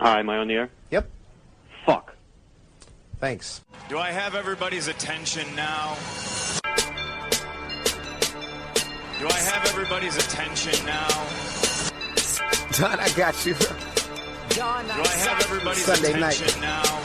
Hi, am I on the air? Yep. Fuck. Thanks. Do I have everybody's attention now? Do I have everybody's attention now? Don, I got you. Do I have everybody's Sunday attention night. now?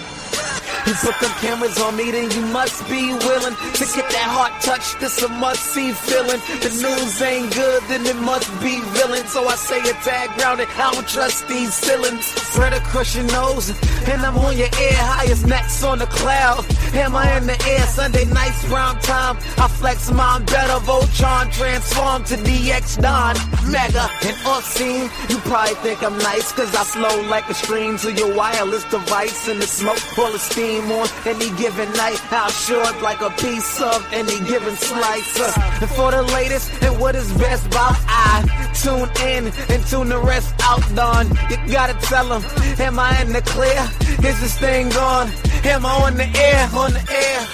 You put them cameras on me, then you must be willing to get that heart touch. This a must-see feeling. The news ain't good, then it must be villain. So I say a tag grounded, I don't trust these ceilings. Spread across your nose, and I'm on your ear. Highest necks on the cloud, hammer in the air. Sunday nights, prime time. I flex mine better. Voltron transform to DX Don Mega. And off scene, you probably think I'm nice, cause I slow like a stream to your wireless device. And the smoke full of steam on any given night. How short like a piece of any given slice. And for the latest and what is best about I tune in and tune the rest out. Don, you gotta tell them, am I in the clear? Is this thing on? Am I on the air? On the air?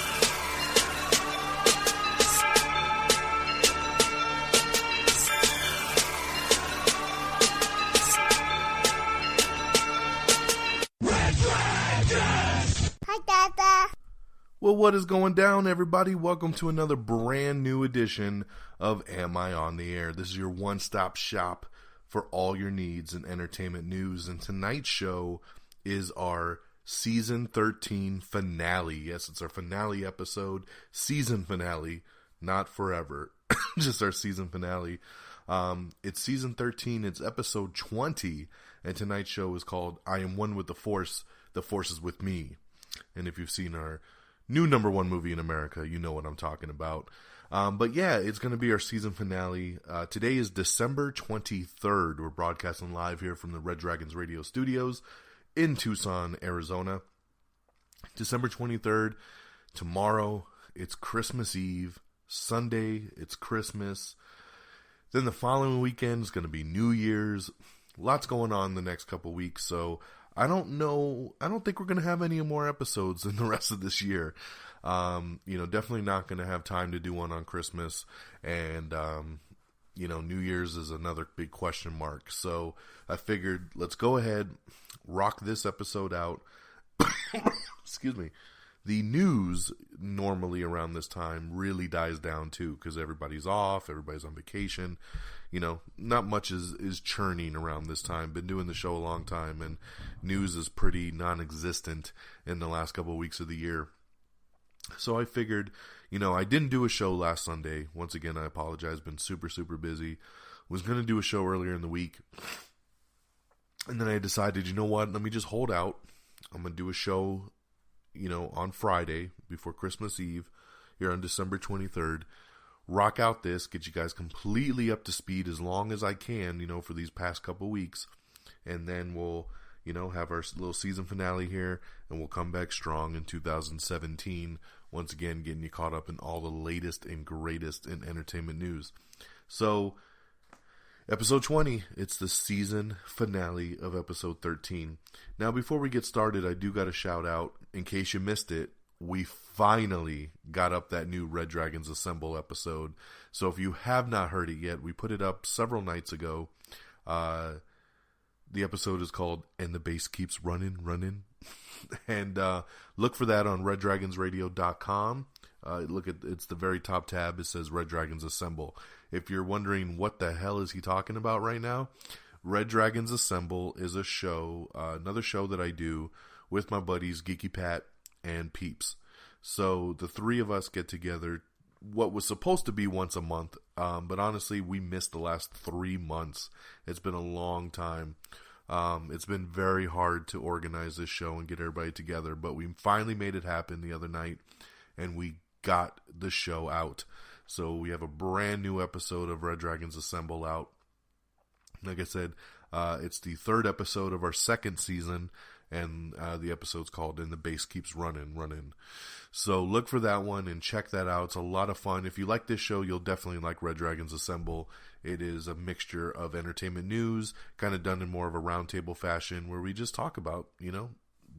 Well, what is going down, everybody? Welcome to another brand new edition of Am I on the Air? This is your one-stop shop for all your needs in entertainment news. And tonight's show is our Season 13 finale. Yes, it's our finale episode. Season finale, not forever. Just our season finale. It's Season 13. It's Episode 20. And tonight's show is called I Am One with the Force is with me. And if you've seen our new number one movie in America, you know what I'm talking about. But yeah, it's going to be our season finale. Today is December 23rd. We're broadcasting live here from the Red Dragons Radio Studios in Tucson, Arizona. December 23rd. Tomorrow, it's Christmas Eve. Sunday, it's Christmas. Then the following weekend is going to be New Year's. Lots going on the next couple weeks, so I don't know. I don't think we're going to have any more episodes in the rest of this year. Definitely not going to have time to do one on Christmas. And, New Year's is another big question mark. So I figured let's go ahead, rock this episode out. Excuse me. The news normally around this time really dies down too, because everybody's off, everybody's on vacation. Not much is churning around this time. Been doing the show a long time, and news is pretty non-existent in the last couple of weeks of the year. So I figured, I didn't do a show last Sunday. Once again, I apologize. Been super, super busy. Was going to do a show earlier in the week. And then I decided, you know what? Let me just hold out. I'm going to do a show, on Friday before Christmas Eve here on December 23rd. Rock out this, get you guys completely up to speed as long as I can, for these past couple weeks. And then we'll, have our little season finale here, and we'll come back strong in 2017. Once again, getting you caught up in all the latest and greatest in entertainment news. So, episode 20, it's the season finale of episode 13. Now, before we get started, I do got to shout out, in case you missed it, we finally got up that new Red Dragons Assemble episode. So if you have not heard it yet, we put it up several nights ago. The episode is called And the Bass Keeps Running. And look for that on reddragonsradio.com. It's the very top tab. It says Red Dragons Assemble. If you're wondering what the hell is he talking about right now, Red Dragons Assemble is a show, another show that I do with my buddies Geeky Pat and Peeps. So the three of us get together what was supposed to be once a month, but honestly we missed the last 3 months. It's been a long time. It's been very hard to organize this show and get everybody together, but we finally made it happen the other night, and we got the show out. So we have a brand new episode of Red Dragons Assemble out. Like I said, it's the third episode of our second season, and the episode's called And the Bass Keeps Running. So look for that one and check that out. It's a lot of fun. If you like this show, you'll definitely like Red Dragons Assemble. It is a mixture of entertainment news, kind of done in more of a roundtable fashion, where we just talk about,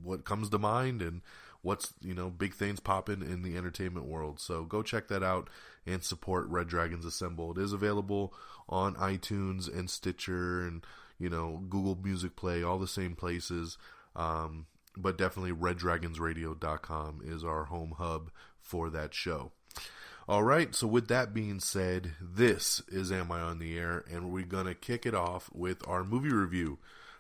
what comes to mind and what's, big things popping in the entertainment world. So go check that out and support Red Dragons Assemble. It is available on iTunes and Stitcher and, Google Music Play, all the same places. But definitely reddragonsradio.com is our home hub for that show. All right, so with that being said, this is Am I on the Air, and we're going to kick it off with our movie review.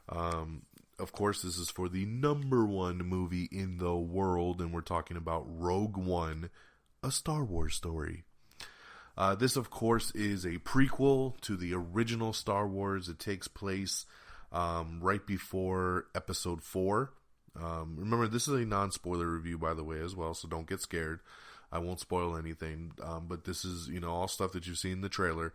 Of course, this is for the #1 movie in the world, and we're talking about Rogue One, a Star Wars story. This, of course, is a prequel to the original Star Wars. It takes place right before Episode 4. Remember, this is a non-spoiler review, by the way, as well, so don't get scared. I won't spoil anything, but this is, all stuff that you've seen in the trailer. It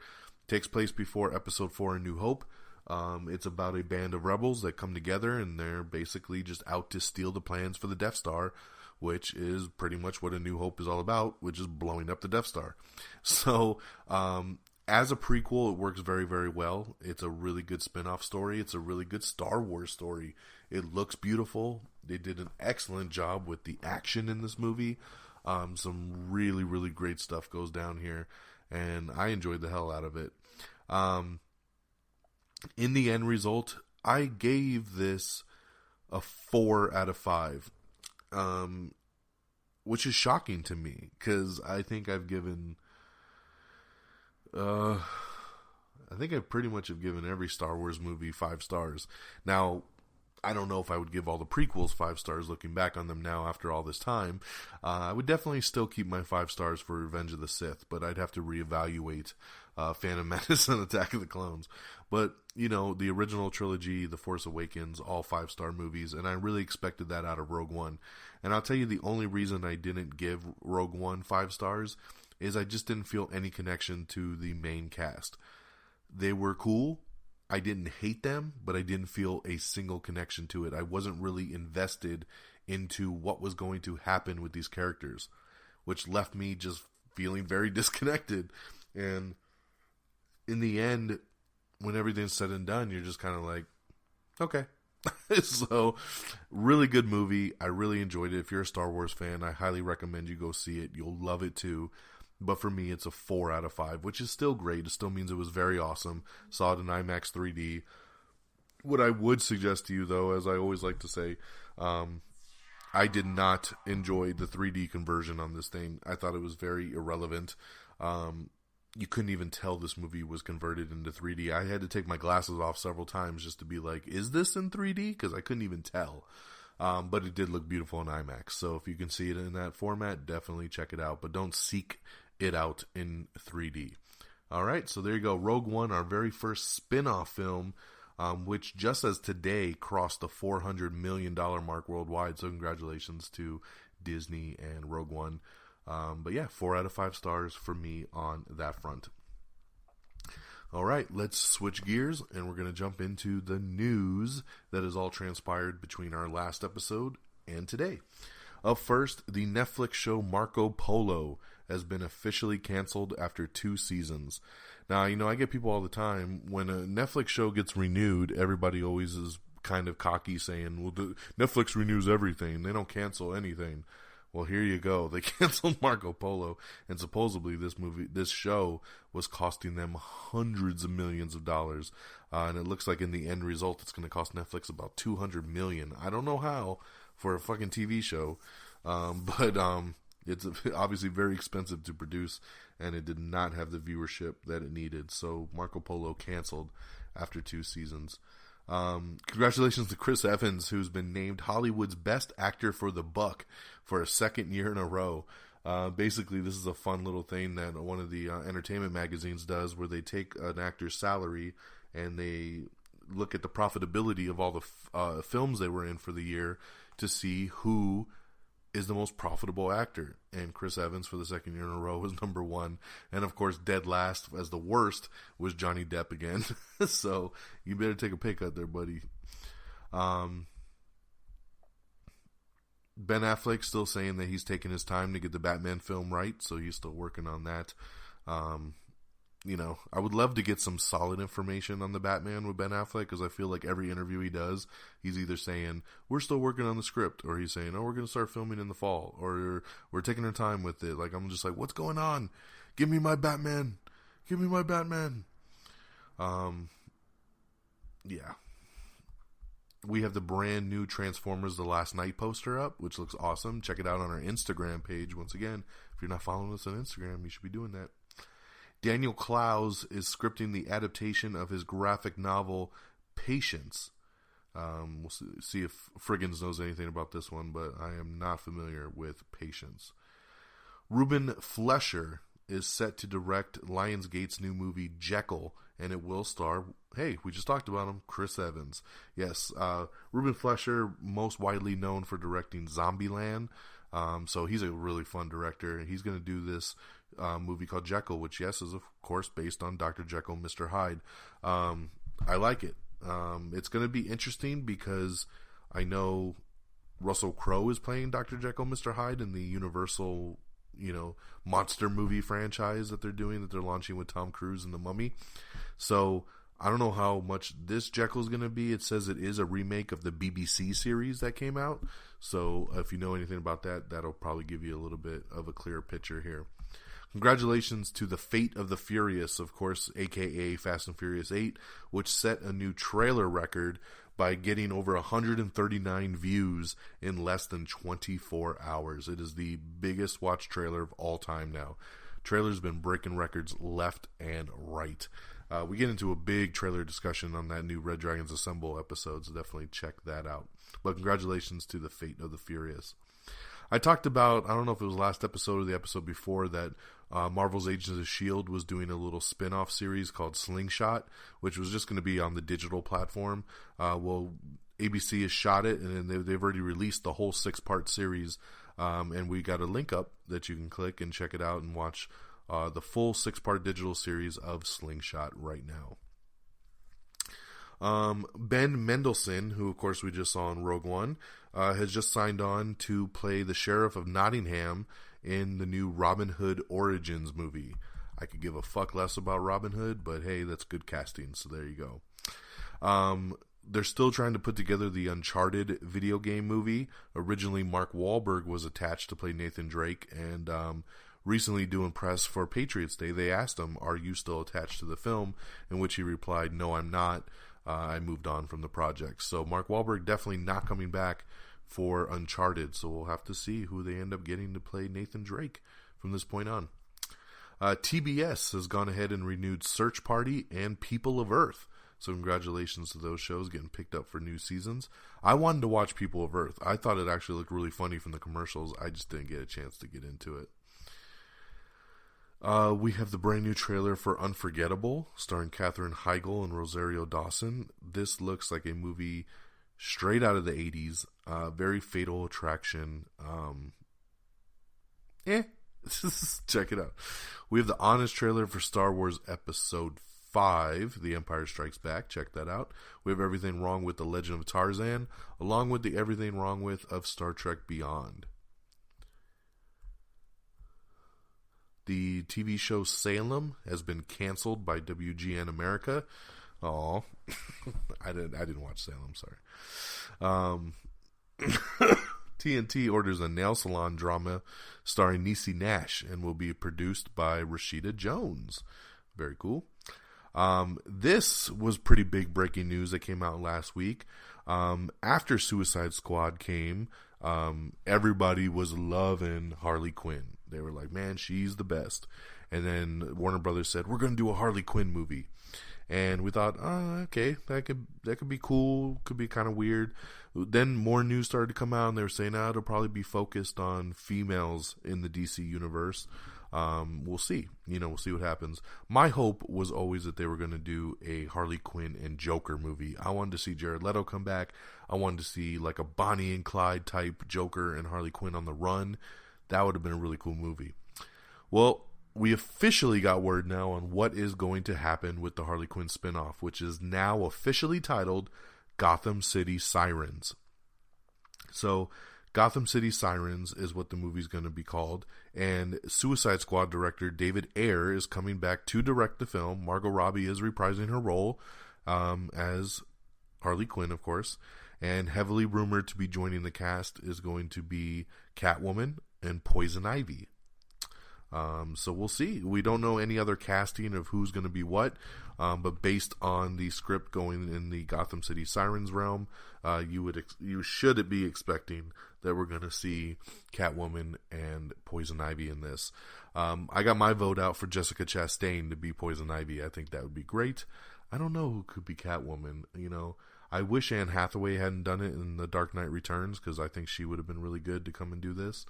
takes place before Episode 4 A New Hope. It's about a band of rebels that come together, and they're basically just out to steal the plans for the Death Star, which is pretty much what A New Hope is all about, which is blowing up the Death Star. So, as a prequel, it works very, very well. It's a really good spin-off story. It's a really good Star Wars story. It looks beautiful. They did an excellent job with the action in this movie. Some really, really great stuff goes down here, and I enjoyed the hell out of it. In the end result, I gave this a 4 out of 5, which is shocking to me, because I think I've given... I think I pretty much have given every Star Wars movie 5 stars. Now, I don't know if I would give all the prequels 5 stars looking back on them now after all this time. I would definitely still keep my 5 stars for Revenge of the Sith, but I'd have to reevaluate Phantom Menace and Attack of the Clones. But, the original trilogy, The Force Awakens, all 5-star movies, and I really expected that out of Rogue One. And I'll tell you, the only reason I didn't give Rogue One 5 stars is I just didn't feel any connection to the main cast. They were cool. I didn't hate them, but I didn't feel a single connection to it. I wasn't really invested into what was going to happen with these characters, which left me just feeling very disconnected. And in the end, when everything's said and done, you're just kind of like, okay. So, really good movie. I really enjoyed it. If you're a Star Wars fan, I highly recommend you go see it. You'll love it too. But for me, it's a 4 out of 5, which is still great. It still means it was very awesome. Saw it in IMAX 3D. What I would suggest to you, though, as I always like to say, I did not enjoy the 3D conversion on this thing. I thought it was very irrelevant. You couldn't even tell this movie was converted into 3D. I had to take my glasses off several times just to be like, is this in 3D? Because I couldn't even tell. But it did look beautiful in IMAX. So if you can see it in that format, definitely check it out. But don't seek it out in 3D. Alright, so there you go. Rogue One, our very first spin-off film, which just as today crossed the $400 million mark worldwide. So congratulations to Disney and Rogue One. But yeah, 4 out of 5 stars for me on that front. Alright, let's switch gears, and we're going to jump into the news that has all transpired between our last episode and today. Up first, the Netflix show Marco Polo has been officially canceled after 2 seasons. Now, I get people all the time, when a Netflix show gets renewed, everybody always is kind of cocky saying, well, Netflix renews everything, they don't cancel anything. Well, here you go. They canceled Marco Polo, and supposedly this show was costing them hundreds of millions of dollars. And it looks like in the end result, it's going to cost Netflix about $200 million. I don't know how for a fucking TV show, but it's obviously very expensive to produce, and it did not have the viewership that it needed. So Marco Polo canceled after 2 seasons. Congratulations to Chris Evans, who's been named Hollywood's Best Actor for The Buck for a 2nd year in a row. Basically, this is a fun little thing that one of the entertainment magazines does, where they take an actor's salary and they look at the profitability of all the films they were in for the year to see who is the most profitable actor. And Chris Evans, for the 2nd year in a row, was #1. And of course, dead last as the worst was Johnny Depp again. So you better take a pay cut there, buddy. Ben Affleck still saying that he's taking his time to get the Batman film right, so he's still working on that. I would love to get some solid information on the Batman with Ben Affleck, because I feel like every interview he does, he's either saying, we're still working on the script, or he's saying, oh, we're going to start filming in the fall, or we're taking our time with it. Like, I'm just like, what's going on? Give me my Batman. Give me my Batman. Yeah. We have the brand new Transformers The Last Night poster up, which looks awesome. Check it out on our Instagram page. Once again, if you're not following us on Instagram, you should be doing that. Daniel Clowes is scripting the adaptation of his graphic novel, Patience. We'll see if Friggins knows anything about this one, but I am not familiar with Patience. Ruben Fleischer is set to direct Lionsgate's new movie, Jekyll, and it will star, hey, we just talked about him, Chris Evans. Yes, Ruben Fleischer, most widely known for directing Zombieland, so he's a really fun director. He's going to do this movie called Jekyll, which, yes, is of course based on Dr. Jekyll, Mr. Hyde. I like it. It's going to be interesting because I know Russell Crowe is playing Dr. Jekyll, Mr. Hyde in the Universal, monster movie franchise that they're launching with Tom Cruise and The Mummy. So I don't know how much this Jekyll is going to be. It says it is a remake of the BBC series that came out. So if you know anything about that, that'll probably give you a little bit of a clearer picture here. Congratulations to The Fate of the Furious, of course, aka Fast and Furious 8, which set a new trailer record by getting over 139 views in less than 24 hours. It is the biggest watched trailer of all time now. Trailer's been breaking records left and right. We get into a big trailer discussion on that new Red Dragons Assemble episode, so definitely check that out. But congratulations to The Fate of the Furious. I talked about, I don't know if it was last episode or the episode before, that Marvel's Agents of S.H.I.E.L.D. was doing a little spin-off series called Slingshot, which was just going to be on the digital platform. Well, ABC has shot it, and they've already released the whole 6-part series, and we got a link up that you can click and check it out and watch the full 6-part digital series of Slingshot right now. Ben Mendelsohn, who of course we just saw in Rogue One, has just signed on to play the Sheriff of Nottingham in the new Robin Hood Origins movie. I could give a fuck less about Robin Hood, but hey, that's good casting, so there you go. They're still trying to put together the Uncharted video game movie. Originally, Mark Wahlberg was attached to play Nathan Drake, and recently doing press for Patriots Day, they asked him, "Are you still attached to the film?" In which he replied, "No, I'm not. I moved on from the project." So Mark Wahlberg definitely not coming back for Uncharted, so we'll have to see who they end up getting to play Nathan Drake from this point on. TBS has gone ahead and renewed Search Party and People of Earth, so congratulations to those shows getting picked up for new seasons. I wanted to watch People of Earth. I thought it actually looked really funny from the commercials. I just didn't get a chance to get into it. We have the brand new trailer for Unforgettable, starring Katherine Heigl and Rosario Dawson. This looks like a movie straight out of the 80s. Very Fatal Attraction. Check it out. We have the honest trailer for Star Wars Episode 5, The Empire Strikes Back. Check that out. We have Everything Wrong with The Legend of Tarzan, along with the Everything Wrong with of Star Trek Beyond. The TV show Salem has been canceled by WGN America. Oh, I didn't watch Salem. Sorry. TNT orders a nail salon drama starring Niecy Nash and will be produced by Rashida Jones. Very cool. This was pretty big breaking news that came out last week. After Suicide Squad came, everybody was loving Harley Quinn. They were like, man, she's the best. And then Warner Brothers said, we're going to do a Harley Quinn movie. And we thought, okay, that could be cool. Could be kind of weird. Then more news started to come out, and they were saying, it'll probably be focused on females in the DC universe. We'll see. We'll see what happens. My hope was always that they were going to do a Harley Quinn and Joker movie. I wanted to see Jared Leto come back. I wanted to see like a Bonnie and Clyde type Joker and Harley Quinn on the run. That would have been a really cool movie. Well, we officially got word now on what is going to happen with the Harley Quinn spinoff, which is now officially titled Gotham City Sirens. So, Gotham City Sirens is what the movie's going to be called, and Suicide Squad director David Ayer is coming back to direct the film. Margot Robbie is reprising her role as Harley Quinn, of course, and heavily rumored to be joining the cast is going to be Catwoman and Poison Ivy. So we'll see. We don't know any other casting of who's going to be what, but based on the script going in the Gotham City Sirens realm, you should be expecting that we're going to see Catwoman and Poison Ivy in this. I got my vote out for Jessica Chastain to be Poison Ivy. I think that would be great. I don't know who could be Catwoman. I wish Anne Hathaway hadn't done it in The Dark Knight Returns, because I think she would have been really good to come and do this.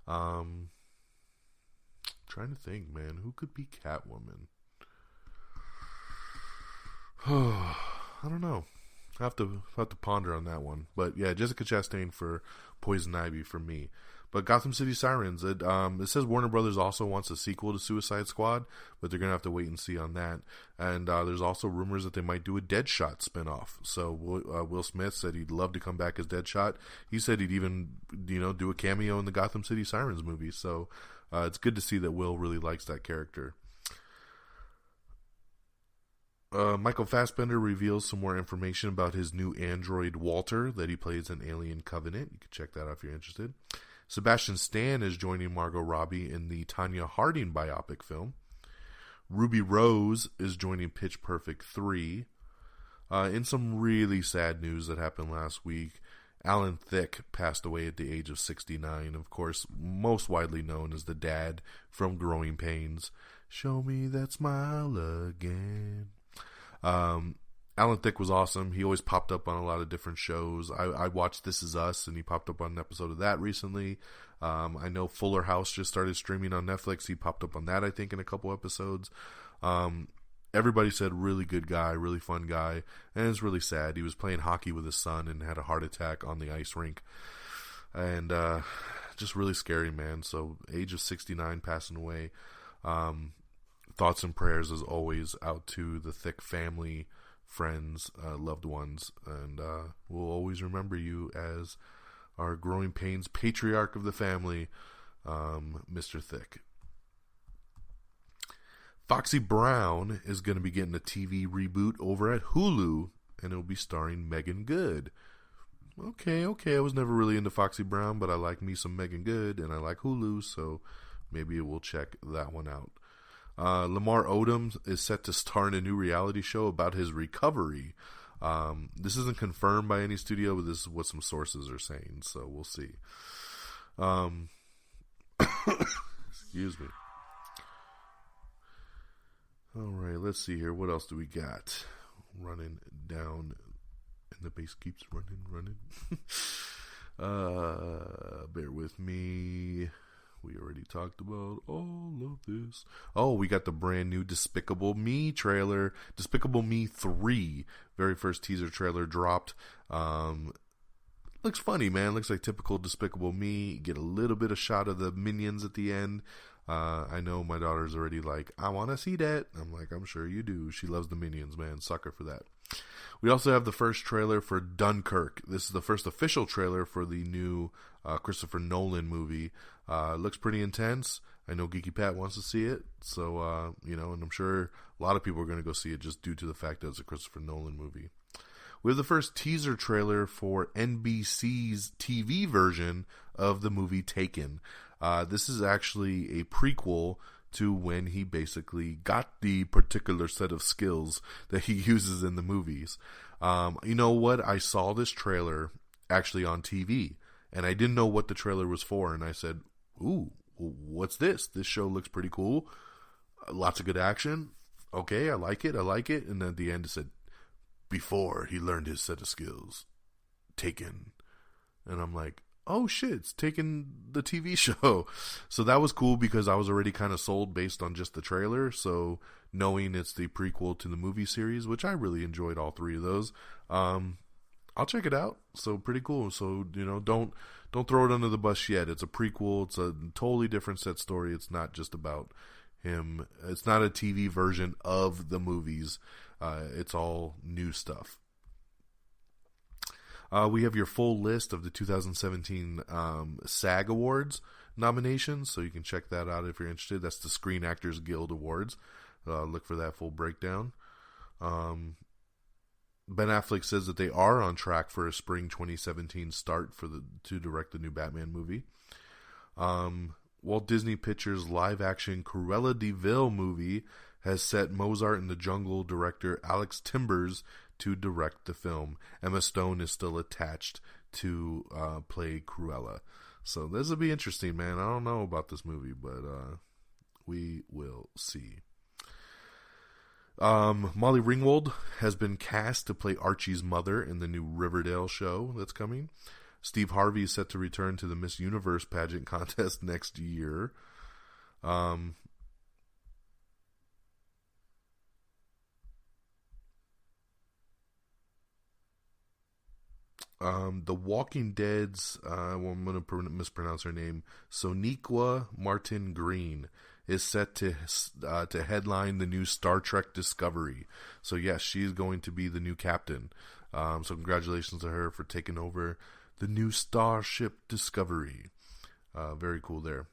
Trying to think, man, who could be Catwoman? I don't know. I have to ponder on that one. But yeah, Jessica Chastain for Poison Ivy for me. But Gotham City Sirens, it says Warner Brothers also wants a sequel to Suicide Squad, but they're going to have to wait and see on that. And there's also rumors that they might do a Deadshot spinoff. So Will Smith said he'd love to come back as Deadshot. He said he'd even do a cameo in the Gotham City Sirens movie. So it's good to see that Will really likes that character. Michael Fassbender reveals some more information about his new android Walter that he plays in Alien Covenant. You can check that out if you're interested. Sebastian Stan is joining Margot Robbie in the Tanya Harding biopic film. Ruby Rose is joining Pitch Perfect 3. In some really sad news that happened last week, Alan Thicke passed away at the age of 69. Of course, most widely known as the dad from Growing Pains. Show me that smile again. Alan Thicke was awesome. He always popped up on a lot of different shows. I watched This Is Us, and he popped up on an episode of that recently. I know Fuller House just started streaming on Netflix. He popped up on that, I think, in a couple episodes. Everybody said really good guy, really fun guy, and it's really sad. He was playing hockey with his son and had a heart attack on the ice rink. And just really scary, man. So age of 69, passing away. Thoughts and prayers, as always, out to the Thicke family, friends, loved ones, and we'll always remember you as our Growing Pains patriarch of the family, Mr. Thicke. Foxy Brown is going to be getting a TV reboot over at Hulu, and it'll be starring Megan Good. Okay, I was never really into Foxy Brown, but I like me some Megan Good, and I like Hulu, so maybe we'll check that one out. Lamar Odom is set to star in a new reality show about his recovery. This isn't confirmed by any studio, but this is what some sources are saying, so we'll see. Excuse me. Alright, let's see here. What else do we got? Running down, and the bass keeps running. Bear with me. We already talked about all of this. Oh, we got the brand new Despicable Me trailer. Despicable Me 3. Very first teaser trailer dropped. Looks funny, man. Looks like typical Despicable Me. Get a little bit of shot of the Minions at the end. I know my daughter's already like, I want to see that. I'm like, I'm sure you do. She loves the Minions, man. Sucker for that. We also have the first trailer for Dunkirk. This is the first official trailer for the new Christopher Nolan movie. Looks pretty intense. I know Geeky Pat wants to see it. So, and I'm sure a lot of people are going to go see it just due to the fact that it's a Christopher Nolan movie. We have the first teaser trailer for NBC's TV version of the movie Taken. This is actually a prequel to when he basically got the particular set of skills that he uses in the movies. You know what? I saw this trailer actually on TV, and I didn't know what the trailer was for, and I said, ooh, what's this? This show looks pretty cool. Lots of good action. Okay, I like it. And at the end it said, before he learned his set of skills, Taken. And I'm like, oh shit, it's Taken, the TV show. So that was cool because I was already kind of sold based on just the trailer. So knowing it's the prequel to the movie series, which I really enjoyed all three of those, I'll check it out. So pretty cool. So, don't throw it under the bus yet. It's a prequel. It's a totally different set story. It's not just about him. It's not a TV version of the movies. It's all new stuff. We have your full list of the 2017 SAG Awards nominations, so you can check that out if you're interested. That's the Screen Actors Guild Awards. Look for that full breakdown. Ben Affleck says that they are on track for a spring 2017 start to direct the new Batman movie. Walt Disney Pictures live-action Cruella de Vil movie has set Mozart in the Jungle director Alex Timbers to direct the film. Emma Stone is still attached to play Cruella. So this will be interesting, man. I don't know about this movie, but we will see. Molly Ringwald has been cast to play Archie's mother in the new Riverdale show that's coming. Steve Harvey is set to return to the Miss Universe pageant contest next year. The Walking Dead's, I'm going to mispronounce her name, Sonequa Martin Green, is set to headline the new Star Trek Discovery. So yes, she's going to be the new captain. So congratulations to her for taking over the new Starship Discovery. Very cool there.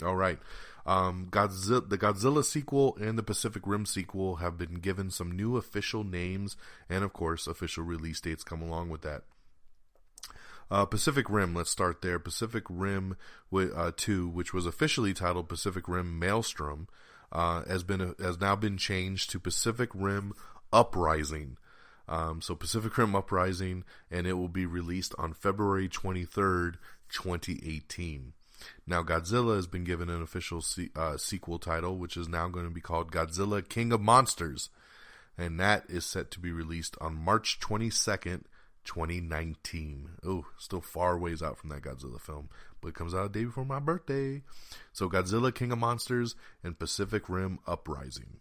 All right. The Godzilla sequel and the Pacific Rim sequel have been given some new official names, and of course, official release dates come along with that. Pacific Rim, let's start there. Pacific Rim 2, which was officially titled Pacific Rim Maelstrom, has now been changed to Pacific Rim Uprising. So Pacific Rim Uprising, and it will be released on February 23rd, 2018. Now, Godzilla has been given an official sequel title, which is now going to be called Godzilla King of Monsters. And that is set to be released on March 22nd, 2019. Oh, still far ways out from that Godzilla film, but it comes out a day before my birthday. So Godzilla King of Monsters and Pacific Rim Uprising.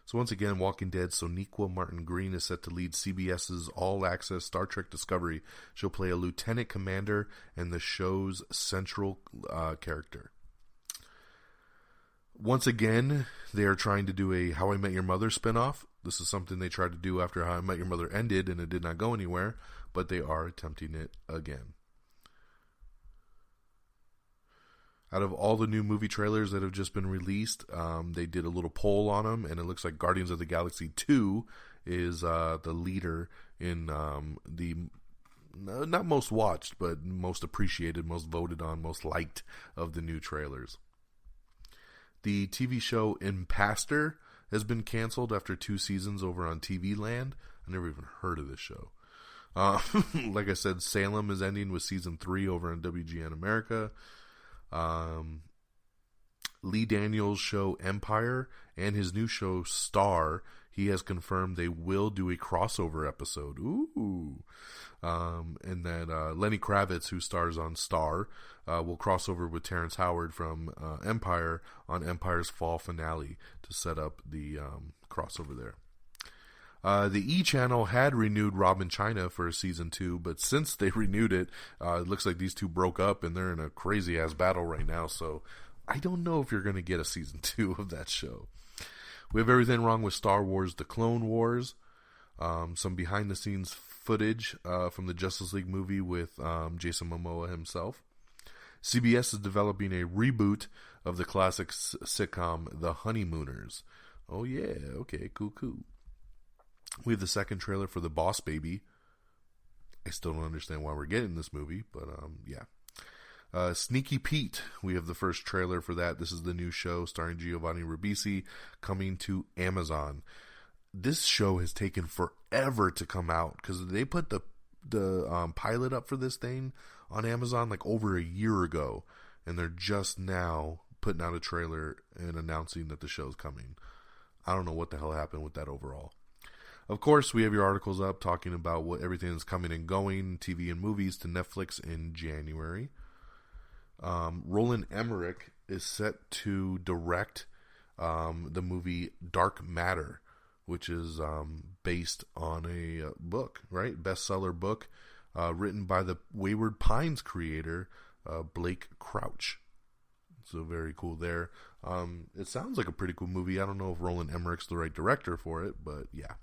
So once again, Walking Dead, Sonequa Martin Green is set to lead CBS's all-access Star Trek Discovery. She'll play a lieutenant commander and the show's central character. Once again, they are trying to do a How I Met Your Mother spinoff. This is something they tried to do after How I Met Your Mother ended, and it did not go anywhere, but they are attempting it again. Out of all the new movie trailers that have just been released, they did a little poll on them, and it looks like Guardians of the Galaxy 2 is the leader in the not most watched, but most appreciated, most voted on, most liked of the new trailers. The TV show Impastor has been canceled after 2 seasons over on TV Land. I never even heard of this show. Like I said, Salem is ending with season 3 over on WGN America. Lee Daniels' show Empire and his new show Star, he has confirmed they will do a crossover episode. Ooh. And that Lenny Kravitz, who stars on Star, will cross over with Terrence Howard from Empire on Empire's fall finale to set up the crossover there. The E! Channel had renewed Robin China for season 2, but since they renewed it, it looks like these two broke up and they're in a crazy-ass battle right now, so I don't know if you're going to get a season 2 of that show. We have everything wrong with Star Wars The Clone Wars, some behind-the-scenes footage from the Justice League movie with Jason Momoa himself. CBS is developing a reboot of the classic sitcom The Honeymooners. Oh yeah, okay, cool. We have the second trailer for The Boss Baby. I still don't understand why we're getting this movie, but yeah. Sneaky Pete, we have the first trailer for that. This is the new show starring Giovanni Ribisi coming to Amazon. This show has taken forever to come out because they put the pilot up for this thing on Amazon like over a year ago, and they're just now putting out a trailer and announcing that the show's coming. I don't know what the hell happened with that overall. Of course, we have your articles up talking about what everything is coming and going, TV and movies, to Netflix in January. Roland Emmerich is set to direct the movie Dark Matter, which is based on a book, right? Bestseller book written by the Wayward Pines creator, Blake Crouch. So very cool there. It sounds like a pretty cool movie. I don't know if Roland Emmerich's the right director for it, but yeah.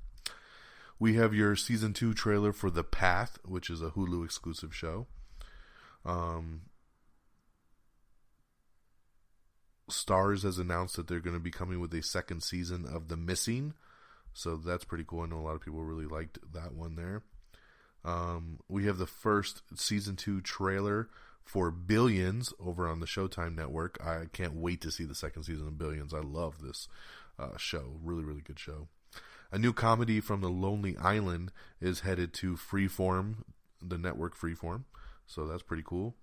We have your season 2 trailer for The Path, which is a Hulu exclusive show. Starz has announced that they're going to be coming with a second season of The Missing. So that's pretty cool. I know a lot of people really liked that one there. We have the first season 2 trailer for Billions over on the Showtime network. I can't wait to see the second season of Billions. I love this show. Really, really good show. A new comedy from the Lonely Island is headed to Freeform, the network Freeform. So that's pretty cool.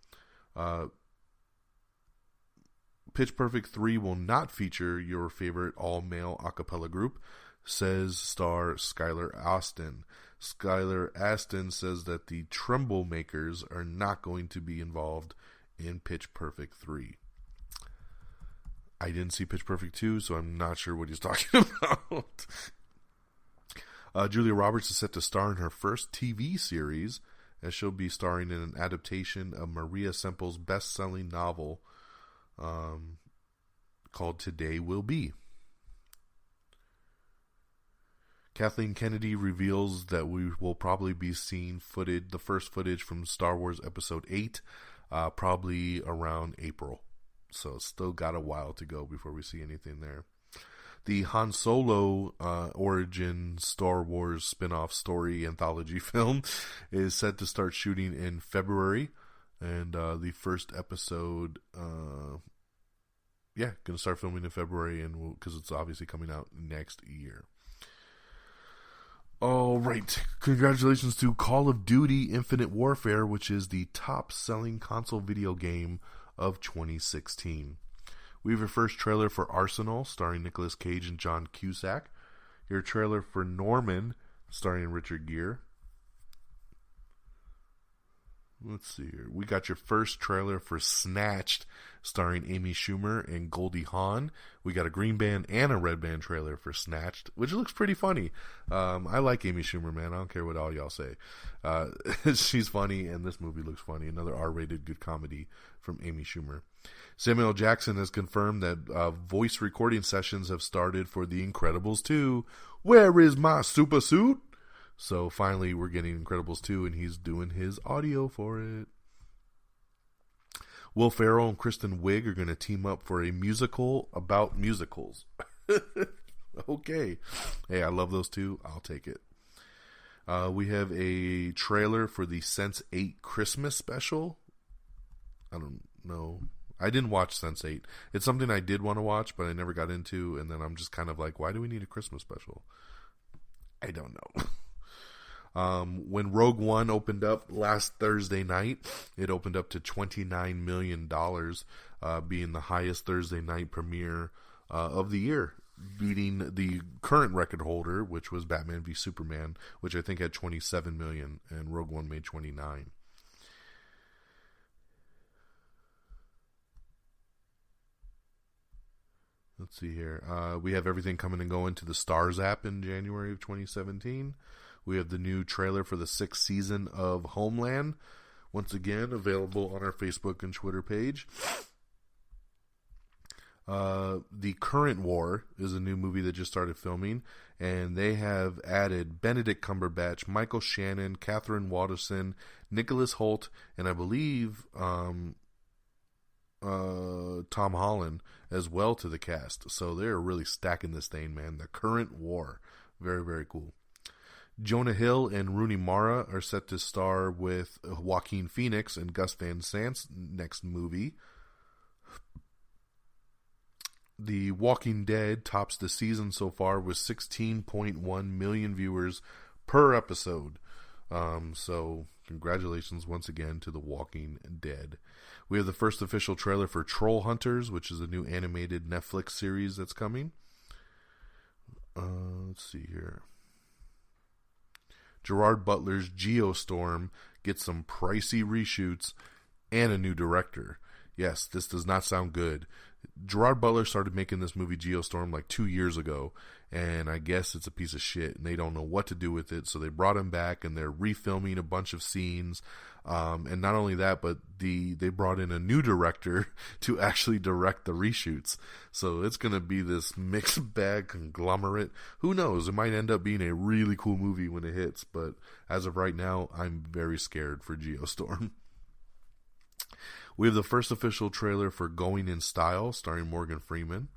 Pitch Perfect 3 will not feature your favorite all-male a cappella group, says star Skylar Astin. Skylar Astin says that the Tremble makers are not going to be involved in Pitch Perfect 3. I didn't see Pitch Perfect 2, so I'm not sure what he's talking about. Julia Roberts is set to star in her first TV series, as she'll be starring in an adaptation of Maria Semple's best-selling novel called Today Will Be. Kathleen Kennedy reveals that we will probably be seeing the first footage from Star Wars Episode 8, probably around April. So still got a while to go before we see anything there. The Han Solo origin Star Wars spin-off story anthology film is set to start shooting in February. And the first episode, going to start filming in February, and because it's obviously coming out next year. All right, congratulations to Call of Duty Infinite Warfare, which is the top-selling console video game of 2016. We have your first trailer for Arsenal, starring Nicolas Cage and John Cusack. Your trailer for Norman, starring Richard Gere. Let's see here. We got your first trailer for Snatched, starring Amy Schumer and Goldie Hawn. We got a green band and a red band trailer for Snatched, which looks pretty funny. I like Amy Schumer, man. I don't care what all y'all say. She's funny, and this movie looks funny. Another R-rated good comedy from Amy Schumer. Samuel L. Jackson has confirmed that voice recording sessions have started for The Incredibles 2. Where is my super suit? So finally we're getting Incredibles 2, and he's doing his audio for it. Will Ferrell and Kristen Wiig are going to team up for a musical about musicals. Okay. Hey, I love those two. I'll take it. We have a trailer for the Sense8 Christmas special. I don't know. I didn't watch Sense8. It's something I did want to watch, but I never got into, and then I'm just kind of like, why do we need a Christmas special? I don't know. When Rogue One opened up last Thursday night, it opened up to $29 million, being the highest Thursday night premiere of the year, beating the current record holder, which was Batman v Superman, which I think had 27 million, and Rogue One made 29. Let's see here. We have everything coming and going to the Stars app in January of 2017. We have the new trailer for the 6th season of Homeland. Once again, available on our Facebook and Twitter page. The Current War is a new movie that just started filming, and they have added Benedict Cumberbatch, Michael Shannon, Catherine Waterston, Nicholas Hoult, and I believe Tom Holland as well to the cast. So they're really stacking this thing, man. The Current War. Very, very cool. Jonah Hill and Rooney Mara are set to star with Joaquin Phoenix and Gus Van Sant's next movie. The Walking Dead tops the season so far with 16.1 million viewers per episode. So congratulations once again to The Walking Dead. We have the first official trailer for Troll Hunters, which is a new animated Netflix series that's coming. Let's see here. Gerard Butler's Geostorm gets some pricey reshoots and a new director. Yes, this does not sound good. Gerard Butler started making this movie Geostorm like 2 years ago, and I guess it's a piece of shit, and they don't know what to do with it, so they brought him back, and they're refilming a bunch of scenes, and not only that, but they brought in a new director to actually direct the reshoots, so it's going to be this mixed bag conglomerate. Who knows, it might end up being a really cool movie when it hits, but as of right now, I'm very scared for Geostorm. We have the first official trailer for Going in Style, starring Morgan Freeman.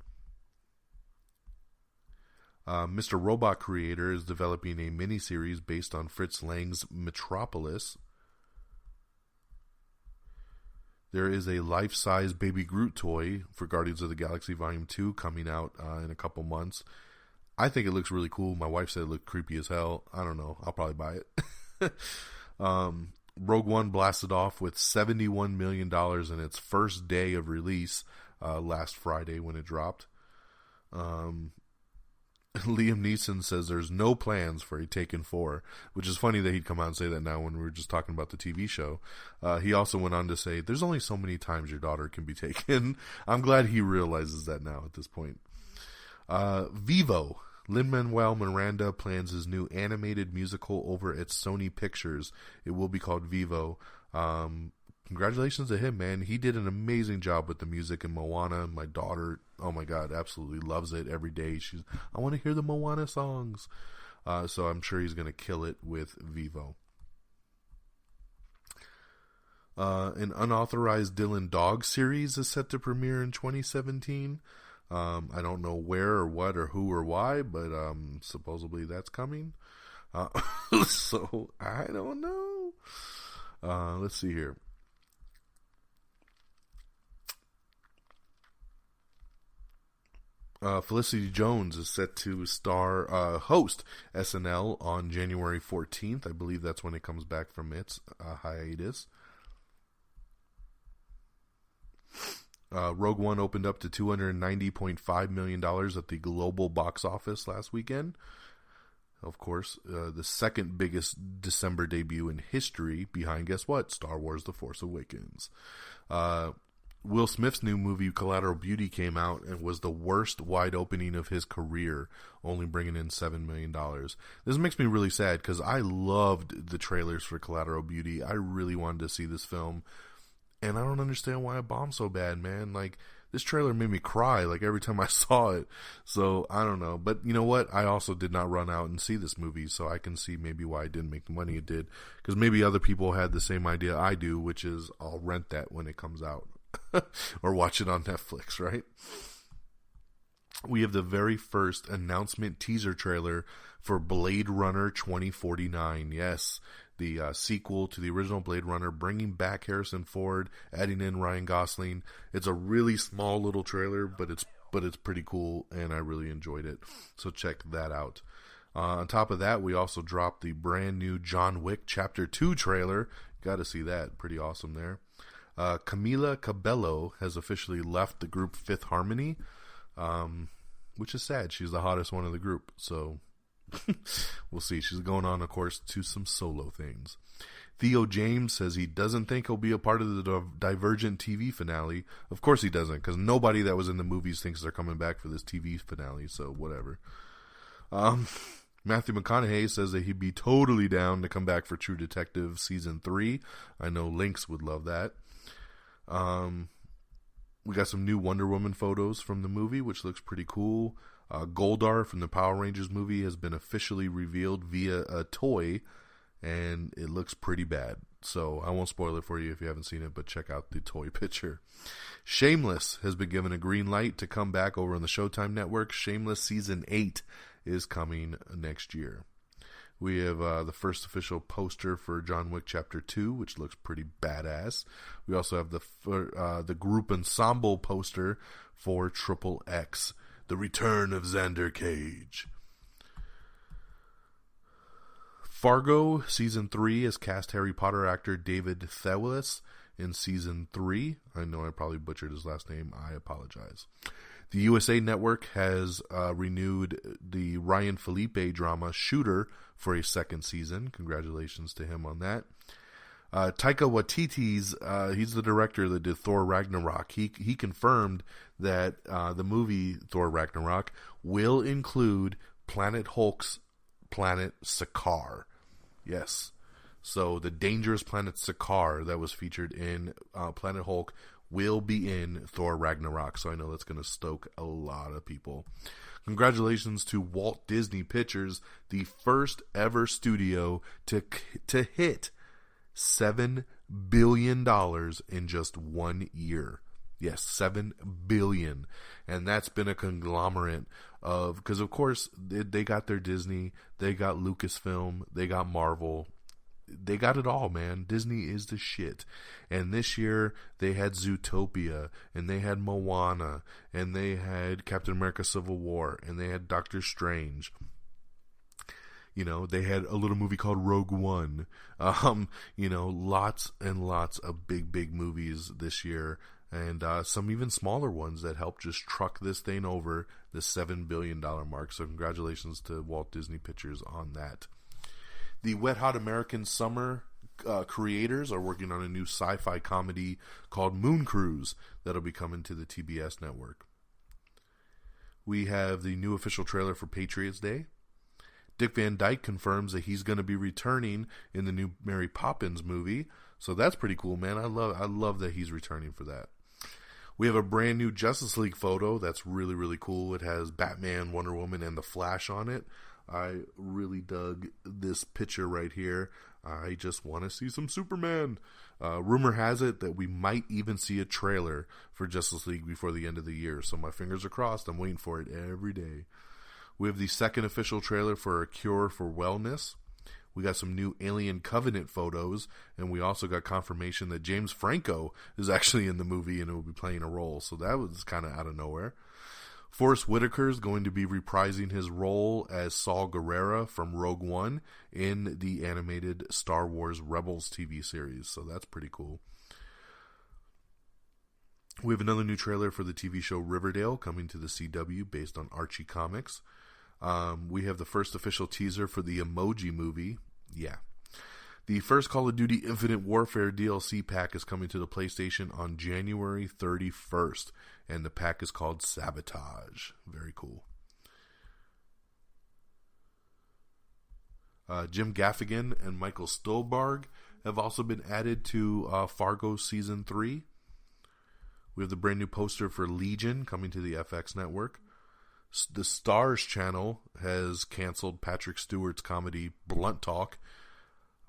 Mr. Robot creator is developing a miniseries based on Fritz Lang's Metropolis. There is a life-size Baby Groot toy for Guardians of the Galaxy Volume 2 coming out in a couple months. I think it looks really cool. My wife said it looked creepy as hell. I don't know. I'll probably buy it. Rogue One blasted off with $71 million in its first day of release last Friday when it dropped. Liam Neeson says there's no plans for a Taken 4, which is funny that he'd come out and say that now when we were just talking about the TV show. He also went on to say, there's only so many times your daughter can be taken. I'm glad he realizes that now at this point. Vivo. Lin-Manuel Miranda plans his new animated musical over at Sony Pictures. It will be called Vivo. Congratulations to him, man. He did an amazing job with the music in Moana. My daughter, oh my God, absolutely loves it every day. I want to hear the Moana songs. So I'm sure he's going to kill it with Vivo. An unauthorized Dylan Dog series is set to premiere in 2017. I don't know where or what or who or why, but supposedly that's coming. So I don't know. Let's see here. Felicity Jones is set to host SNL on January 14th. I believe that's when it comes back from its hiatus. Rogue One opened up to $290.5 million at the global box office last weekend. Of course, the second biggest December debut in history, behind, guess what? Star Wars The Force Awakens. Will Smith's new movie, Collateral Beauty, came out and was the worst wide opening of his career, only bringing in $7 million. This makes me really sad because I loved the trailers for Collateral Beauty. I really wanted to see this film. And I don't understand why it bombed so bad, man. Like, this trailer made me cry, like, every time I saw it. So, I don't know. But, you know what? I also did not run out and see this movie, so I can see maybe why it didn't make the money it did. Because maybe other people had the same idea I do, which is I'll rent that when it comes out. Or watch it on Netflix, right? We have the very first announcement teaser trailer for Blade Runner 2049. Yes, the sequel to the original Blade Runner, bringing back Harrison Ford, adding in Ryan Gosling. It's a really small little trailer, but it's pretty cool, and I really enjoyed it. So check that out. On top of that, we also dropped the brand new John Wick Chapter 2 trailer. Got to see that. Pretty awesome there. Camila Cabello has officially left the group Fifth Harmony, which is sad. She's the hottest one of the group, so we'll see. She's going on, of course, to some solo things. Theo James says he doesn't think he'll be a part of the Divergent TV finale. Of course he doesn't, because nobody that was in the movies thinks they're coming back for this TV finale, so whatever. Matthew McConaughey says that he'd be totally down to come back for True Detective Season 3. I know Lynx would love that. We got some new Wonder Woman photos from the movie, which looks pretty cool. Goldar from the Power Rangers movie has been officially revealed via a toy, and it looks pretty bad. So I won't spoil it for you if you haven't seen it, but check out the toy picture. Shameless has been given a green light to come back over on the Showtime network. Shameless Season 8 is coming next year. We have the first official poster for John Wick Chapter 2, which looks pretty badass. We also have the group ensemble poster for Triple X, The Return of Xander Cage. Fargo Season 3 has cast Harry Potter actor David Thewlis in Season 3. I know I probably butchered his last name. I apologize. The USA Network has renewed the Ryan Felipe drama Shooter for a second season. Congratulations to him on that. Taika Waititi's, he's the director that did Thor Ragnarok. He confirmed that the movie Thor Ragnarok will include Planet Hulk's planet Sakaar. Yes. So the dangerous planet Sakaar that was featured in Planet Hulk will be in Thor Ragnarok, so I know that's going to stoke a lot of people. Congratulations to Walt Disney Pictures, the first ever studio to hit $7 billion in just 1 year. Yes, $7 billion. And that's been a conglomerate of, because of course they got their Disney, they got Lucasfilm, they got Marvel, they got it all, man. Disney is the shit. And this year they had Zootopia, and they had Moana, and they had Captain America Civil War, and they had Doctor Strange. You know, they had a little movie called Rogue One. You know, lots and lots of big movies this year. And some even smaller ones that helped just truck this thing over the $7 billion mark. So congratulations to Walt Disney Pictures on that. The Wet Hot American Summer creators are working on a new sci-fi comedy called Moon Cruise that'll be coming to the TBS network. We have the new official trailer for Patriots Day. Dick Van Dyke confirms that he's going to be returning in the new Mary Poppins movie. So that's pretty cool, man. I love that he's returning for that. We have a brand new Justice League photo that's really cool. It has Batman, Wonder Woman, and the Flash on it. I really dug this picture right here. I just want to see some Superman. Rumor has it that we might even see a trailer for Justice League before the end of the year. So my fingers are crossed. I'm waiting for it every day. We have the second official trailer for A Cure for Wellness. We got some new Alien Covenant photos, and we also got confirmation that James Franco is actually in the movie and will be playing a role. So that was kind of out of nowhere. Forrest Whitaker is going to be reprising his role as Saw Gerrera from Rogue One in the animated Star Wars Rebels TV series. So that's pretty cool. We have another new trailer for the TV show Riverdale coming to the CW based on Archie Comics. We have the first official teaser for the Emoji Movie. Yeah. The first Call of Duty Infinite Warfare DLC pack is coming to the PlayStation on January 31st, and the pack is called Sabotage. Very cool. Jim Gaffigan and Michael Stolberg have also been added to Fargo Season 3. We have the brand new poster for Legion coming to the FX network. The Stars channel has canceled Patrick Stewart's comedy Blunt Talk.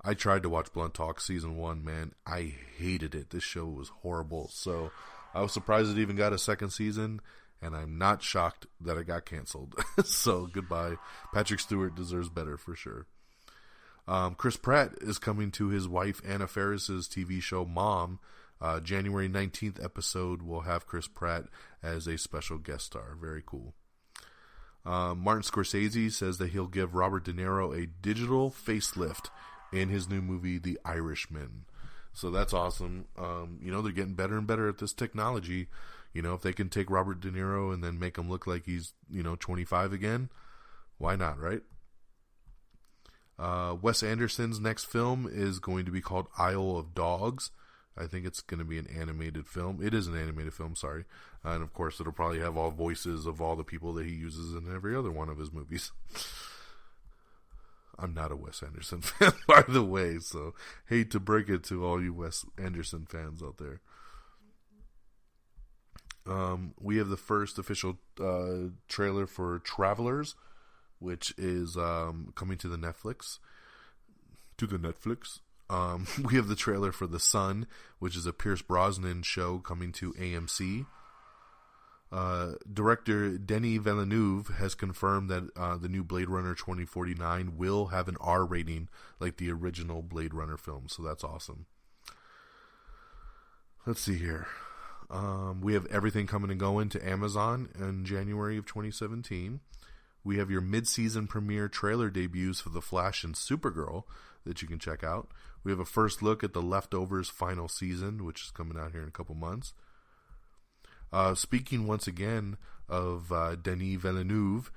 I tried to watch Blunt Talk Season 1, man. I hated it. This show was horrible. So I was surprised it even got a second season, and I'm not shocked that it got canceled. So goodbye. Patrick Stewart deserves better for sure. Chris Pratt is coming to his wife Anna Faris's TV show Mom. January 19th episode will have Chris Pratt as a special guest star. Very cool. Martin Scorsese says that he'll give Robert De Niro a digital facelift in his new movie, The Irishman. So that's awesome. You know, they're getting better and better at this technology. You know, if they can take Robert De Niro and then make him look like he's, 25 again, why not, right? Wes Anderson's next film is going to be called Isle of Dogs. I think it's going to be an animated film. It is an animated film, sorry. And of course, it'll probably have all voices of all the people that he uses in every other one of his movies. I'm not a Wes Anderson fan, by the way, so hate to break it to all you Wes Anderson fans out there. We have the first official trailer for Travelers, which is coming to the Netflix. We have the trailer for The Sun, which is a Pierce Brosnan show coming to AMC. Director Denis Villeneuve has confirmed that the new Blade Runner 2049 will have an R rating like the original Blade Runner film, so that's awesome. Let's see here. We have everything coming and going to Amazon in January of 2017. We have your mid-season premiere trailer debuts for The Flash and Supergirl that you can check out. We have a first look at The Leftovers final season, which is coming out here in a couple months. Speaking once again of Denis Villeneuve,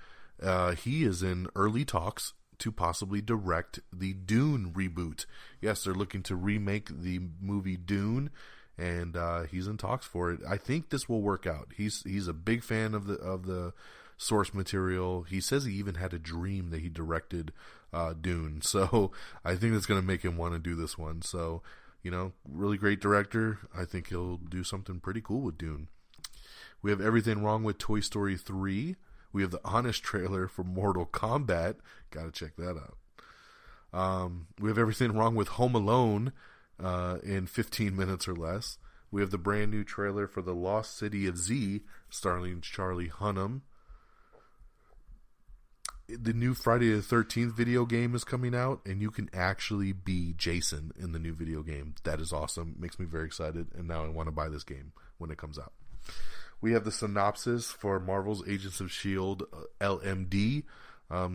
he is in early talks to possibly direct the Dune reboot. Yes, they're looking to remake the movie Dune, and he's in talks for it. I think this will work out. He's a big fan of the source material. He says he even had a dream that he directed Dune, so I think that's going to make him want to do this one. So, really great director. I think he'll do something pretty cool with Dune. We have everything wrong with Toy Story 3. We have the Honest trailer for Mortal Kombat. Got to check that out. We have everything wrong with Home Alone. in 15 minutes or less. We have the brand new trailer for The Lost City of Z, starring Charlie Hunnam. The new Friday the 13th video game is coming out, and you can actually be Jason in the new video game. That is awesome. Makes me very excited, and now I want to buy this game when it comes out. We have the synopsis for Marvel's Agents of S.H.I.E.L.D. LMD.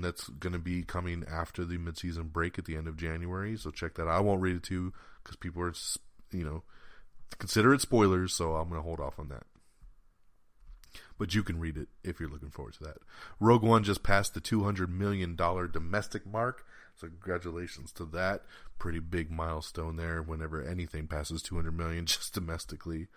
That's going to be coming after the mid-season break at the end of January, so check that out. I won't read it too, because people are, consider it spoilers, so I'm going to hold off on that. But you can read it if you're looking forward to that. Rogue One just passed the $200 million domestic mark, so congratulations to that. Pretty big milestone there whenever anything passes $200 million just domestically.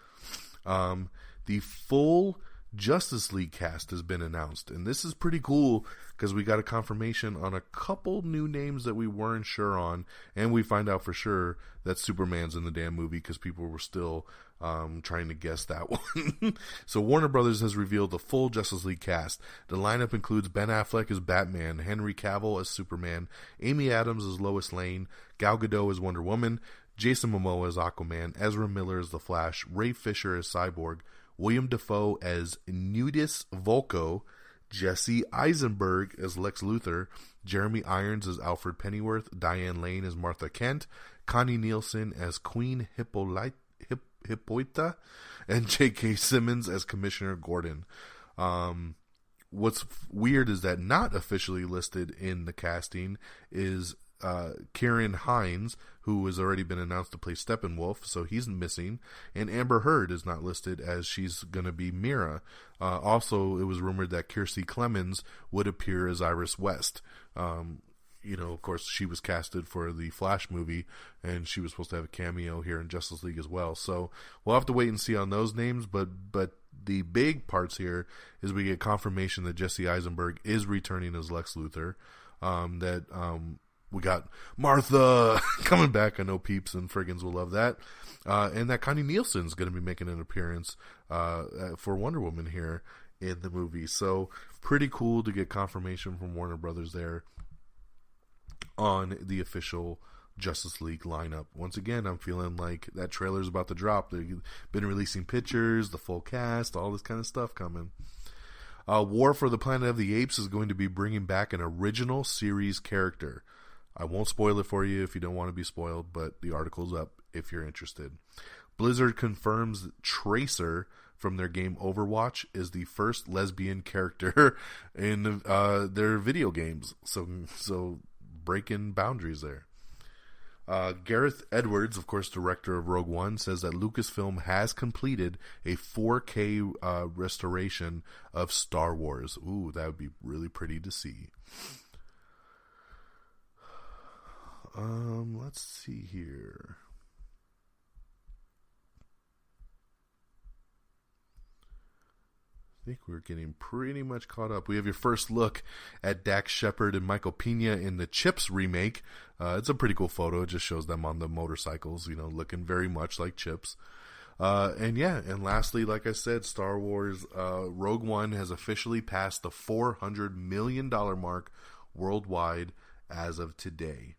The full Justice League cast has been announced, and this is pretty cool because we got a confirmation on a couple new names that we weren't sure on, and we find out for sure that Superman's in the damn movie because people were still trying to guess that one. So Warner Brothers has revealed the full Justice League cast. The lineup includes Ben Affleck as Batman, Henry Cavill as Superman, Amy Adams as Lois Lane, Gal Gadot as Wonder Woman, Jason Momoa as Aquaman, Ezra Miller as The Flash, Ray Fisher as Cyborg, William Dafoe as Nudis Volko, Jesse Eisenberg as Lex Luthor, Jeremy Irons as Alfred Pennyworth, Diane Lane as Martha Kent, Connie Nielsen as Queen Hippolyta, and J.K. Simmons as Commissioner Gordon. What's weird is that not officially listed in the casting is Kieran Hines, who has already been announced to play Steppenwolf, so he's missing, and Amber Heard is not listed as she's going to be Mira. Also, it was rumored that Kiersey Clemons would appear as Iris West. Of course, she was casted for the Flash movie, and she was supposed to have a cameo here in Justice League as well. So we'll have to wait and see on those names, but the big parts here is we get confirmation that Jesse Eisenberg is returning as Lex Luthor, we got Martha coming back. I know peeps and friggins will love that. And that Connie Nielsen's going to be making an appearance for Wonder Woman here in the movie. So pretty cool to get confirmation from Warner Brothers there on the official Justice League lineup. Once again, I'm feeling like that trailer's about to drop. They've been releasing pictures, the full cast, all this kind of stuff coming. War for the Planet of the Apes is going to be bringing back an original series character. I won't spoil it for you if you don't want to be spoiled, but the article's up if you're interested. Blizzard confirms Tracer from their game Overwatch is the first lesbian character in their video games. So breaking boundaries there. Gareth Edwards, of course, director of Rogue One, says that Lucasfilm has completed a 4K restoration of Star Wars. Ooh, that would be really pretty to see. Let's see here. I think we're getting pretty much caught up. We have your first look at Dax Shepard and Michael Pena in the Chips remake. It's a pretty cool photo. It just shows them on the motorcycles, looking very much like Chips. And lastly, like I said, Star Wars Rogue One has officially passed the $400 million mark worldwide as of today.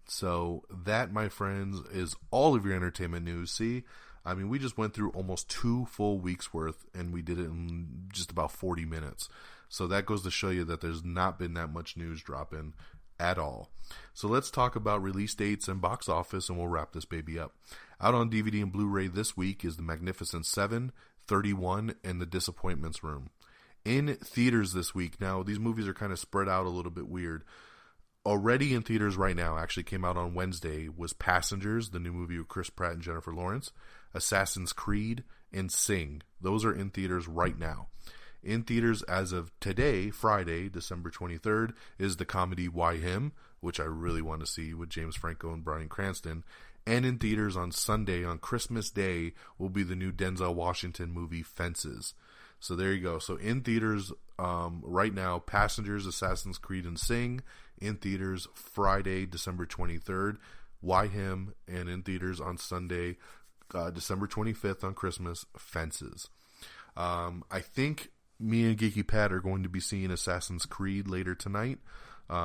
So that, my friends, is all of your entertainment news. See, I mean, we just went through almost 2 full weeks worth, and we did it in just about 40 minutes. So that goes to show you that there's not been that much news dropping at all. So let's talk about release dates and box office, and we'll wrap this baby up. Out on DVD and Blu-ray this week is The Magnificent Seven, 31, and The Disappointments Room. In theaters this week, now these movies are kind of spread out a little bit weird. Already in theaters right now, actually came out on Wednesday, was Passengers, the new movie with Chris Pratt and Jennifer Lawrence, Assassin's Creed, and Sing. Those are in theaters right now. In theaters as of today, Friday, December 23rd, is the comedy Why Him, which I really want to see with James Franco and Bryan Cranston. And in theaters on Sunday, on Christmas Day, will be the new Denzel Washington movie Fences. So there you go. So in theaters right now, Passengers, Assassin's Creed, and Sing. In theaters Friday, December 23rd, Why Him? And in theaters on Sunday, December 25th on Christmas, Fences. I think me and Geeky Pat are going to be seeing Assassin's Creed later tonight.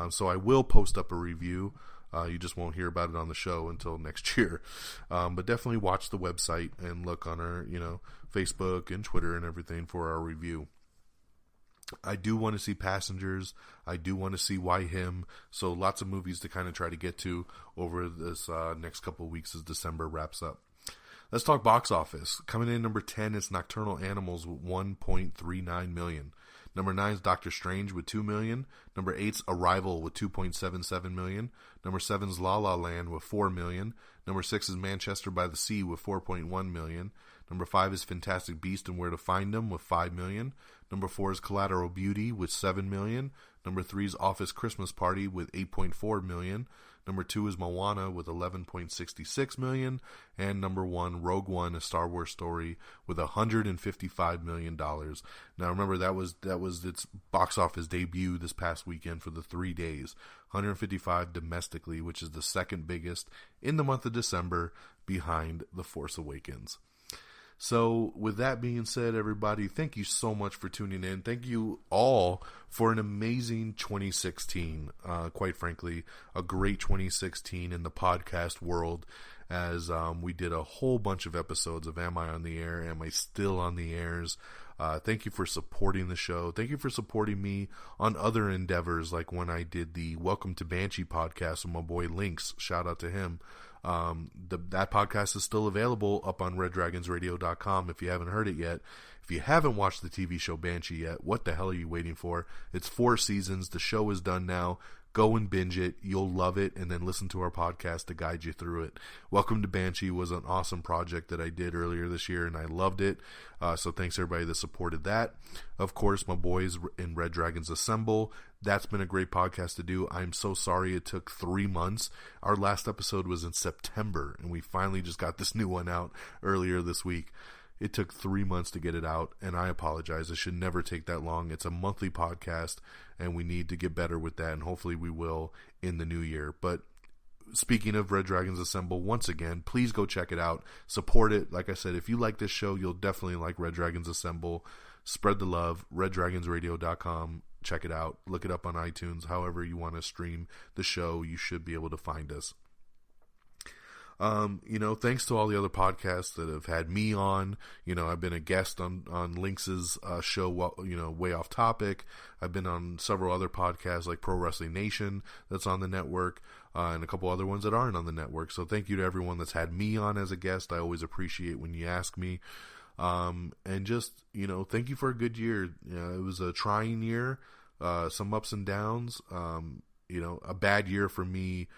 So I will post up a review You just won't hear about it on the show until next year. But definitely watch the website and look on our, Facebook and Twitter and everything for our review. I do want to see Passengers. I do want to see Why Him. So lots of movies to kind of try to get to over this next couple of weeks as December wraps up. Let's talk box office. Coming in number 10 is Nocturnal Animals with $1.39 million. Number 9 is Doctor Strange with $2 million. Number 8 is Arrival with $2.77 million. Number 7 is La La Land with $4 million. Number 6 is Manchester by the Sea with $4.1 million. Number 5 is Fantastic Beasts and Where to Find Them with $5 million. Number 4 is Collateral Beauty with $7 million. Number 3 is Office Christmas Party with $8.4 million. Number 2 is Moana with $11.66 million. And number 1, Rogue One, A Star Wars Story with $155 million. Now remember, that was its box office debut this past weekend for the 3 days. 155 domestically, which is the second biggest in the month of December behind The Force Awakens. So with that being said, everybody, thank you so much for tuning in. Thank you all for an amazing 2016. Quite frankly, a great 2016 in the podcast world, as we did a whole bunch of episodes of Am I on the Air? Am I Still on the Airs? Thank you for supporting the show. Thank you for supporting me on other endeavors, like when I did the Welcome to Banshee podcast with my boy Lynx. Shout out to him. That podcast is still available up on reddragonsradio.com if you haven't heard it yet. If you haven't watched the TV show Banshee yet, what the hell are you waiting for? It's 4 seasons. The show is done now. Go and binge it. You'll love it, and then listen to our podcast to guide you through it. Welcome to Banshee was an awesome project that I did earlier this year, and I loved it. So thanks everybody that supported that. Of course, my boys in Red Dragons Assemble. That's been a great podcast to do. I'm so sorry it took 3 months. Our last episode was in September, and we finally just got this new one out earlier this week. It took 3 months to get it out, and I apologize. It should never take that long. It's a monthly podcast, and we need to get better with that, and hopefully we will in the new year. But speaking of Red Dragons Assemble, once again, please go check it out. Support it. Like I said, if you like this show, you'll definitely like Red Dragons Assemble. Spread the love. RedDragonsRadio.com. Check it out. Look it up on iTunes. However you want to stream the show, you should be able to find us. Thanks to all the other podcasts that have had me on. I've been a guest on Lynx's show, Way Off Topic. I've been on several other podcasts like Pro Wrestling Nation that's on the network, and a couple other ones that aren't on the network. So thank you to everyone that's had me on as a guest. I always appreciate when you ask me. And just, thank you for a good year. It was a trying year, some ups and downs, a bad year for me.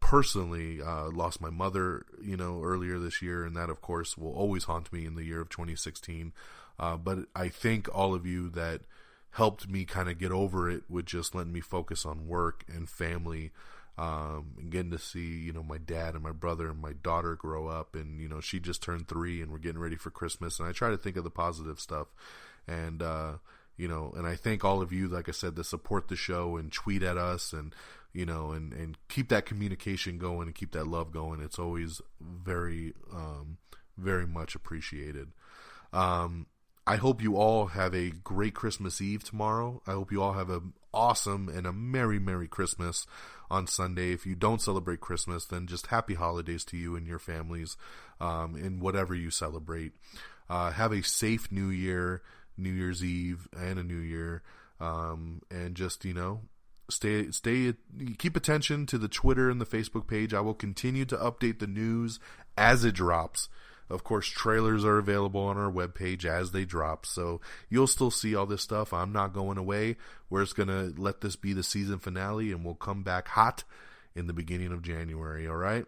Personally, lost my mother, earlier this year, and that, of course, will always haunt me in the year of 2016. But I thank all of you that helped me kind of get over it with just letting me focus on work and family, and getting to see, my dad and my brother and my daughter grow up, and, she just turned 3 and we're getting ready for Christmas. And I try to think of the positive stuff, and, and I thank all of you, like I said, that support the show and tweet at us and, and keep that communication going and keep that love going. It's always very, very much appreciated. I hope you all have a great Christmas Eve tomorrow. I hope you all have an awesome and a Merry, Merry Christmas on Sunday. If you don't celebrate Christmas, then just happy holidays to you and your families, in whatever you celebrate. Have a safe New Year, New Year's Eve, and a New Year. And just, keep attention to the Twitter and the Facebook page. I will continue to update the news as it drops. Of course, trailers are available on our webpage as they drop, so you'll still see all this stuff. I'm not going away. We're just going to let this be the season finale, and we'll come back hot in the beginning of January, all right?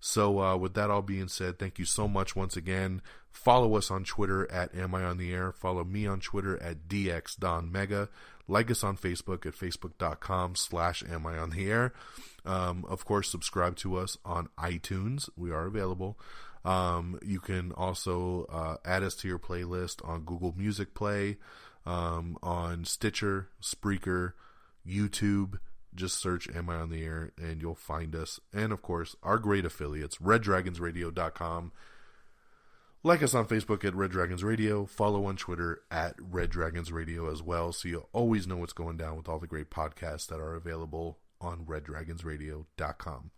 So with that all being said, thank you so much once again. Follow us on Twitter at Am I On The Air. Follow me on Twitter at DXDonMega. Like us on Facebook at facebook.com/Am I On The Air. Of course, subscribe to us on iTunes. We are available. You can also add us to your playlist on Google Music Play, on Stitcher, Spreaker, YouTube. Just search Am I On The Air and you'll find us. And of course, our great affiliates, reddragonsradio.com. Like us on Facebook at Red Dragons Radio. Follow on Twitter at Red Dragons Radio as well, so you'll always know what's going down with all the great podcasts that are available on reddragonsradio.com.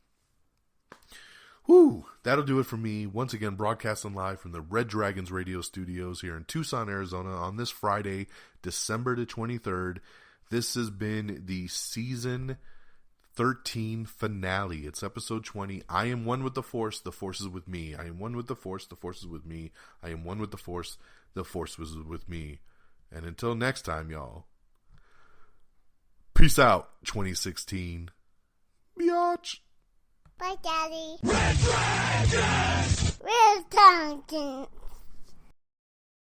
Whew, that'll do it for me. Once again, broadcasting live from the Red Dragons Radio Studios here in Tucson, Arizona on this Friday, December the 23rd. This has been the Season 13 finale. It's episode 20. I am one with the Force is with me. I am one with the Force is with me. I am one with the Force was with me. And until next time, y'all. Peace out, 2016. Biatch. Bye, Daddy. Red Dragon! Red Dragon!